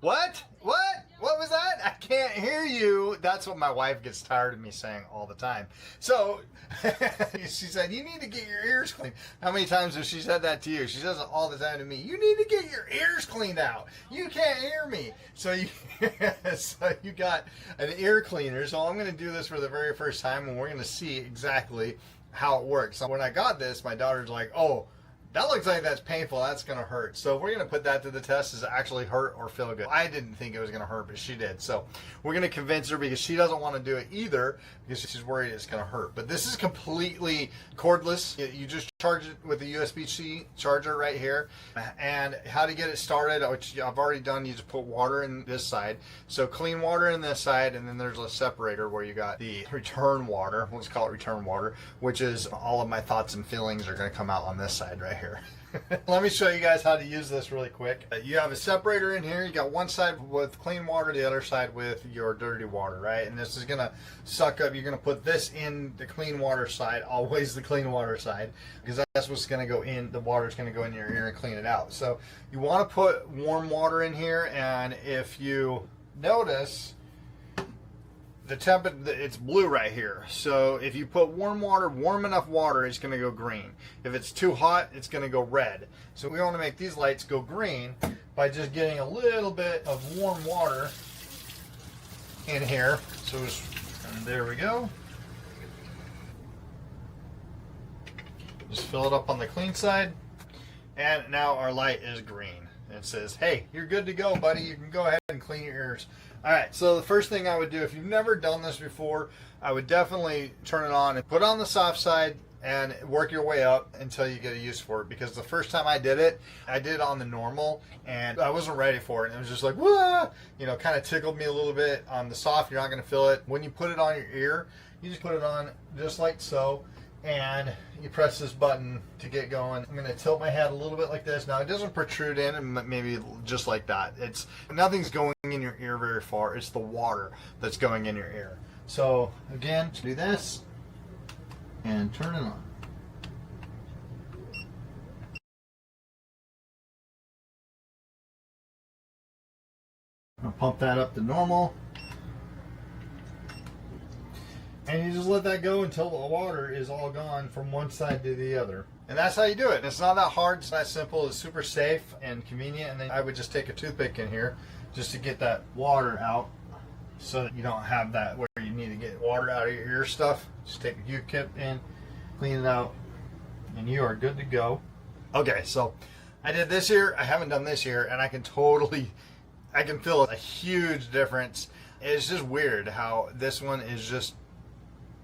What? What? What was that? I can't hear you. That's what my wife gets tired of me saying all the time. So she said, you need to get your ears cleaned. How many times has she said that to you? She says it all the time to me. You need to get your ears cleaned out. You can't hear me. So you got an ear cleaner. So I'm going to do this for the very first time, and we're going to see exactly how it works. So when I got this, my daughter's like, oh, that looks like that's painful. That's going to hurt. So we're going to put that to the test. Does it actually hurt or feel good? I didn't think it was going to hurt, but she did. So we're going to convince her because she doesn't want to do it either because she's worried it's going to hurt. But this is completely cordless. You just charge it with a USB-C charger right here. And how to get it started, which I've already done, you just put water in this side. So clean water in this side, and then there's a separator where you got the return water. Let's call it return water, which is all of my thoughts and feelings are going to come out on this side right here. Let me show you guys how to use this really quick. You have a separator in here. You got one side with clean water, the other side with your dirty water, right? And this is going to suck up. You're going to put this in the clean water side, always the clean water side, because that's what's going to go in. The water's going to go in your ear and clean it out. So you want to put warm water in here, and if you notice, the temperature, it's blue right here. So if you put warm enough water, it's going to go green. If it's too hot, it's going to go red. So we want to make these lights go green by just getting a little bit of warm water in here. So and there we go. Just fill it up on the clean side. And now our light is green. It says, hey, you're good to go, buddy. You can go ahead and clean your ears. All right, so the first thing I would do, if you've never done this before, I would definitely turn it on and put it on the soft side and work your way up until you get a use for it. Because the first time I did it on the normal, and I wasn't ready for it. It was just like, wah! You know, kind of tickled me a little bit. On the soft, you're not going to feel it. When you put it on your ear, you just put it on just like so. And you press this button to get going. I'm going to tilt my head a little bit like this. Now it doesn't protrude in, and maybe just like that. Nothing's going in your ear very far. It's the water that's going in your ear. So again, do this and turn it on. I'll pump that up to normal. And you just let that go until the water is all gone from one side to the other. And that's how you do it. And it's not that hard. It's not simple. It's super safe and convenient. And then I would just take a toothpick in here just to get that water out so that you don't have that where you need to get water out of your ear stuff. Just take a Q-tip in, clean it out, and you are good to go. Okay, so I did this ear. I haven't done this ear, and I can feel a huge difference. It's just weird how this one is just,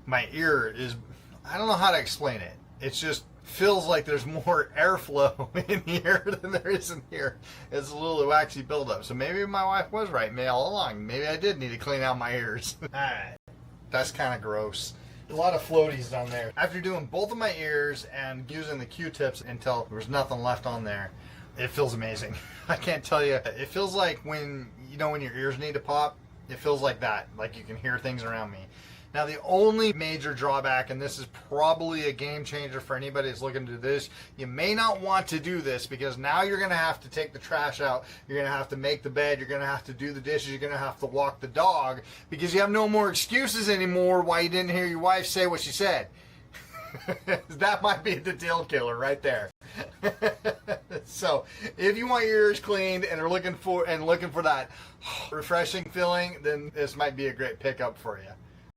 my ear is, I don't know how to explain it. It just feels like there's more airflow in here than there is in here. It's a little waxy buildup. So maybe my wife was right all along. Maybe I did need to clean out my ears. Alright, that's kind of gross. A lot of floaties down there. After doing both of my ears and using the Q-tips until there was nothing left on there, it feels amazing. I can't tell you. It feels like when your ears need to pop, it feels like that. Like you can hear things around me. Now the only major drawback, and this is probably a game changer for anybody that's looking to do this, you may not want to do this because now you're going to have to take the trash out, you're going to have to make the bed, you're going to have to do the dishes, you're going to have to walk the dog because you have no more excuses anymore why you didn't hear your wife say what she said. That might be the deal killer right there. So if you want your ears cleaned and are looking for that refreshing feeling, then this might be a great pickup for you.